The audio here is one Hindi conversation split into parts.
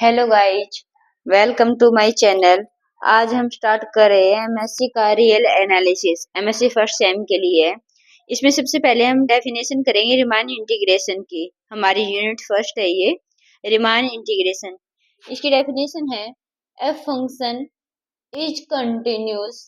Hello guys, welcome to my channel. आज हम स्टार्ट कर रहे हैं एमएससी का real analysis MSc first sem के लिए। इसमें सबसे पहले हम डेफिनेशन करेंगे रिमान इंटीग्रेशन की। हमारी यूनिट फर्स्ट है ये रिमान इंटीग्रेशन। इसकी डेफिनेशन है F function is continuous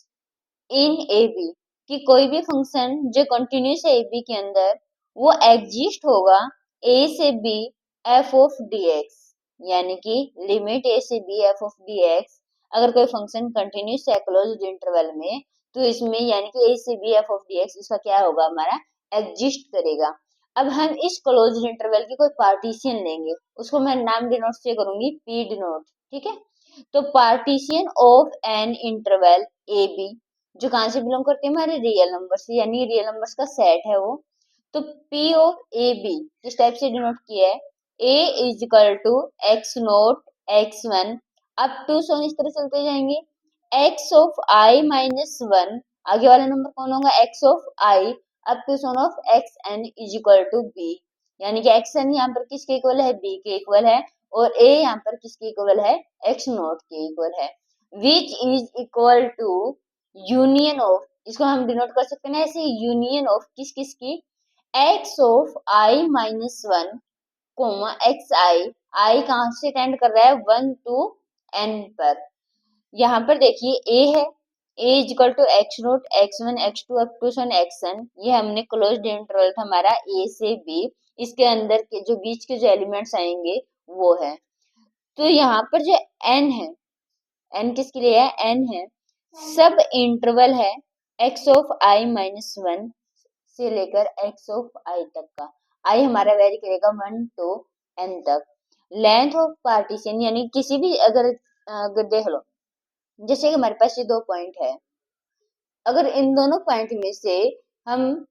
in A B, कि कोई भी फंक्शन जो कंटिन्यूस है ए बी के अंदर वो एग्जिस्ट होगा ए से B F of D X, यानी कि लिमिट ए से B F of D X. अगर कोई फंक्शन कंटिन्यूस है क्लोज्ड इंटरवल में तो इसमें यानी कि ए से B F of D X इसका क्या होगा, हमारा एग्जिस्ट करेगा। अब हम इस क्लोज्ड इंटरवल की कोई पार्टीशन लेंगे, उसको मैं नाम डिनोट से करूंगी पी डिनोट, ठीक है। तो partition of an interval A B जो कहाँ से बिलोंग करते हैं, हमारे रियल नंबर से, यानी रियल नंबर्स का सेट है वो। तो पी ऑफ ए बी किस टाइप से डिनोट किया है, A is equal to X naught X one up to so on इस तरह चलते जाएंगे X of I minus one, आगे वाला नंबर कौन होगा X of I up to so on of X N is equal to B, यानी कि एक्स एन यहाँ पर किसके इक्वल है, बी के इक्वल है, और ए यहाँ पर किसके इक्वल है, एक्स नोट के इक्वल है। Which is equal to union of, इसको हम डिनोट कर सकते हैं ना ऐसे, यूनियन ऑफ किस किस की, X of I minus one comma X I कहाँ से टेंड कर रहा है, वन टू एन पर। यहाँ पर देखिए ए है, A is equal to X naught X one X two up to so on X N, ये हमने क्लोज्ड इंटरवल था हमारा ए से बी, इसके अंदर के जो बीच के जो एलिमेंट्स आएंगे वो है। तो यहाँ पर जो एन है, एन किसके लिए है, एन है सब इंटरवल है x of I minus one से लेकर एक्स ऑफ आई तक का। आई हमारा वेरी करेगा वन टू एन तक। लेंथ ऑफ पार्टीशन यानी किसी भी अगर देख लो, जैसे कि हमारे पास ये दो पॉइंट है, अगर इन दोनों पॉइंट में से हम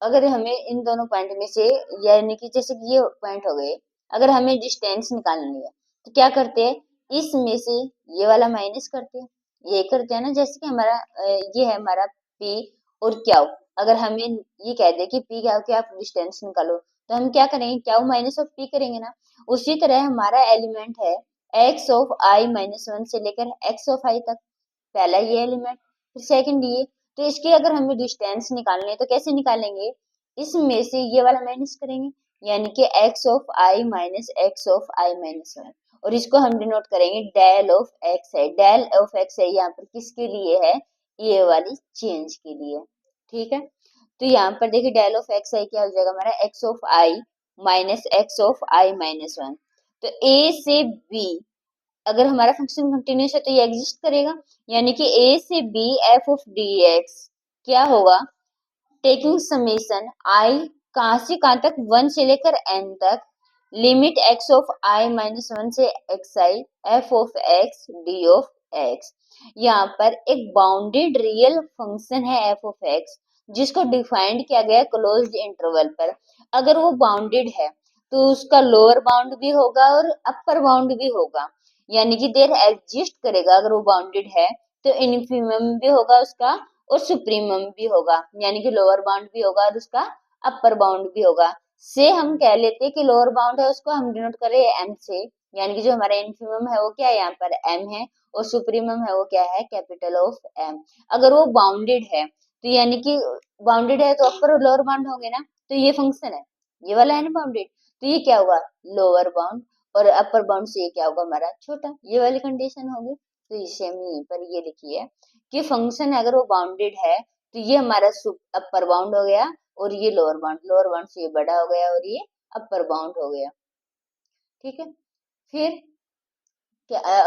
अगर हमें इन दोनों पॉइंट में से, यानी कि जैसे कि ये पॉइंट हो गए, अगर हमें डिस्टेंस निकालनी है तो क्या करते हैं, इसमें से ये वाला माइनस करते हैं, ये करते हैं ना। जैसे कि हमारा ये है हमारा पी और क्याउ, अगर हमें ये कह दे कि पी क्याउ की आप डिस्टेंस निकालो तो हम क्या करेंगे, क्याउ माइनस ऑफ पी करेंगे ना। उसी तरह हमारा एलिमेंट है x of I minus one से लेकर एक्स ऑफ आई तक, पहला ये एलिमेंट, फिर सेकंड ये। तो इसकी अगर हमें डिस्टेंस निकालनी है तो कैसे निकालेंगे, इसमें से ये वाला माइनस करेंगे, यानी कि x of I minus x of I minus one, और इसको हम डिनोट करेंगे डेल ऑफ एक्स है। डेल ऑफ एक्स है यहाँ पर किसके लिए है, ये वाली चेंज के लिए, ठीक है। तो यहाँ पर देखिए डेल ऑफ एक्स आई क्या हो जाएगा हमारा, x of I minus x of I minus one. तो ए से बी अगर हमारा फंक्शन कंटिन्यूस है तो ये एग्जिस्ट करेगा, यानी कि ए से B F of D X क्या होगा, टेकिंग समेशन आई कहाँ से कहाँ तक, वन से लेकर एन तक, limit X of I minus one से X I F of X D of X. यहाँ पर एक बाउंडेड रियल फंक्शन है एफ ऑफ एक्स, जिसको डिफाइंड किया गया क्लोज्ड इंटरवल पर। अगर वो बाउंडेड है तो उसका लोअर बाउंड भी होगा और अपर बाउंड भी होगा, यानी कि देर एग्जिस्ट करेगा। अगर वो बाउंडेड है तो इन्फिमम भी होगा उसका और सुप्रीमम भी होगा, यानी कि लोअर बाउंड भी होगा और उसका अपर बाउंड भी होगा। से हम कह लेते हैं कि लोअर बाउंड है उसको हम डिनोट करें एम से, यानी कि जो हमारा इन्फिमम है वो क्या है, यहाँ पर एम है, और सुप्रीमम है वो क्या है, कैपिटल ऑफ एम। अगर वो बाउंडेड है तो यानी कि बाउंडेड है तो अपर और लोअर बाउंड होंगे ना, तो ये फंक्शन है ये वाला है ना बाउंडेड, तो ये क्या होगा लोअर बाउंड, और अपर बाउंड से ये क्या होगा हमारा छोटा, ये वाली कंडीशन होगी। तो इसे हम यहीं पर ये लिखिए कि फंक्शन अगर वो बाउंडेड है तो ये हमारा अपर बाउंड हो गया, और ये लोअर बाउंड से ये बड़ा हो गया, और ये अपर बाउंड हो गया, ठीक है। फिर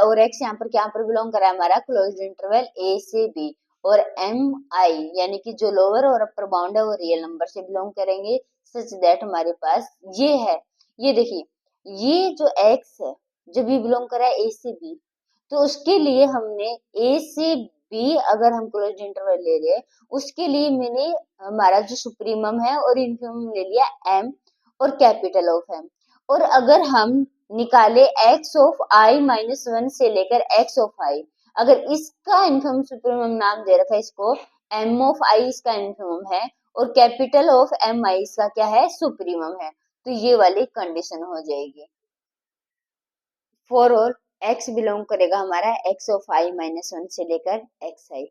और एक्स यहाँ पर क्या पर बिलोंग कर रहा है, हमारा क्लोज्ड इंटरवल ए से बी, और एम आई यानी कि जो लोअर और अपर बाउंड है वो रियल नंबर से बिलोंग करेंगे, सच दैट हमारे पास ये है। ये देखिए ये जो एक्स है जो भी बिलोंग कर रहा है ए से बी, तो उसके लिए हमने ए से बी अगर हम क्लोज्ड इंटरवल ले रहे उसके लिए मैंने हमारा जो सुप्रीमम है और इन्फिमम ले लिया एम और कैपिटल ऑफ एम। और अगर हम निकाले x of I minus one से लेकर एक्स ऑफ आई, अगर इसका इन्फिमम सुप्रीमम नाम दे रखा है इसको, एम ऑफ आई इसका इन्फिमम है और कैपिटल ऑफ एम आई इसका क्या है, सुप्रीमम है, तो ये वाली कंडीशन हो जाएगी। फॉर ऑल x बिलोंग करेगा हमारा x of i minus one से लेकर xi।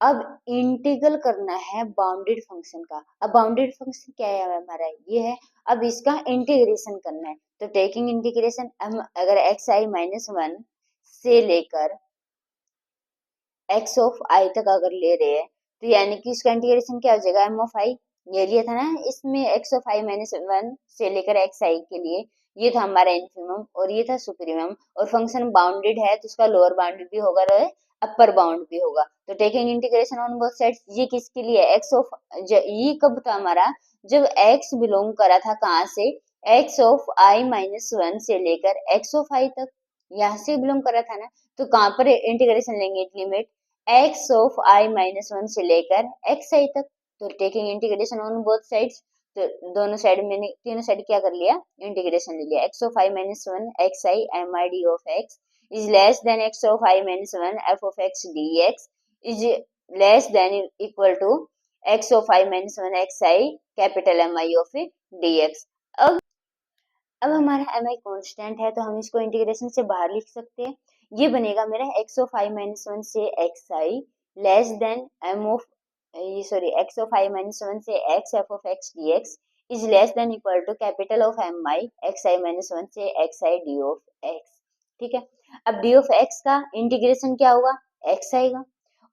अब इंटीग्रल करना है बाउंडेड फंक्शन का। अब बाउंडेड फंक्शन क्या है हमारा, ये है। अब इसका इंटीग्रेशन करना है, तो टेकिंग इंटीग्रेशन हम अगर xi माइनस वन से लेकर x ऑफ i तक अगर ले रहे हैं, तो यानी कि इसका इंटीग्रेशन क्या हो जाएगा, m ऑफ i। ये लिया था ना इसमें, x of i minus one से लेकर xi के लिए ये था हमारा इन्फिमम और ये था सुप्रीमम। और फंक्शन बाउंडेड है तो उसका लोअर बाउंड भी होगा और अपर बाउंड भी होगा। तो taking integration on both sides, ये किसके लिए, x ऑफ, ये कब था हमारा, जब x बिलोंग करा था कहाँ से, x of i minus one से लेकर x ऑफ i तक, यहाँ से बिलोंग करा था ना। तो कहाँ पर इंटीग्रेशन लेंगे, limit x of i minus one से लेकर xi तक। तो taking integration on both sides, तो दोनों साइड में तीनों साइड क्या कर लिया, इंटीग्रेशन ले लिया। x of i minus one xi mid of x is less than x of i minus one f of x dx is less than equal to x of i minus one xi capital mi of dx। अब हमारा mi कांस्टेंट है तो हम इसको इंटीग्रेशन से बाहर लिख सकते हैं। ये बनेगा मेरा x of i minus one से xi less than m of, sorry, x of i minus one से x f of x dx is less than equal to capital of mi xi minus one से xi d ऑफ x। ठीक है। अब d ऑफ x का इंटीग्रेशन क्या होगा, x आएगा।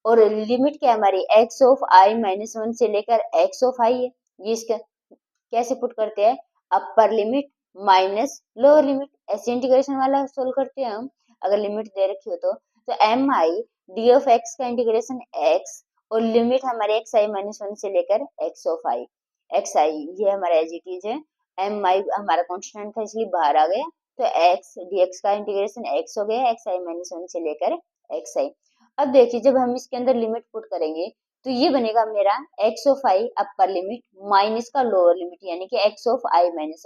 और लिमिट क्या है हमारी, x of i minus one से लेकर x ऑफ i है। ये इसका कैसे पुट करते हैं, upper limit minus lower limit, ऐसे इंटीग्रेशन वाला सोल्व करते हैं हम। अगर लिमिट दे रखी हो तो M I D of X का इंटीग्रेशन एक्स और लिमिट हमारे एक्स आई माइनस वन से लेकर X of I, X I ये हमारा एज इट इज है। एम आई हमारा कॉन्स्टेंट था इसलिए बाहर आ गया, तो एक्स डी एक्स का इंटीग्रेशन एक्स हो गया, एक्स आई माइनस वन से लेकर एक्स आई। अब देखिए जब हम इसके अंदर लिमिट पुट करेंगे तो ये बनेगा मेरा x of I upper limit minus का लोअर लिमिट, यानी कि एक्स ऑफ आई माइनस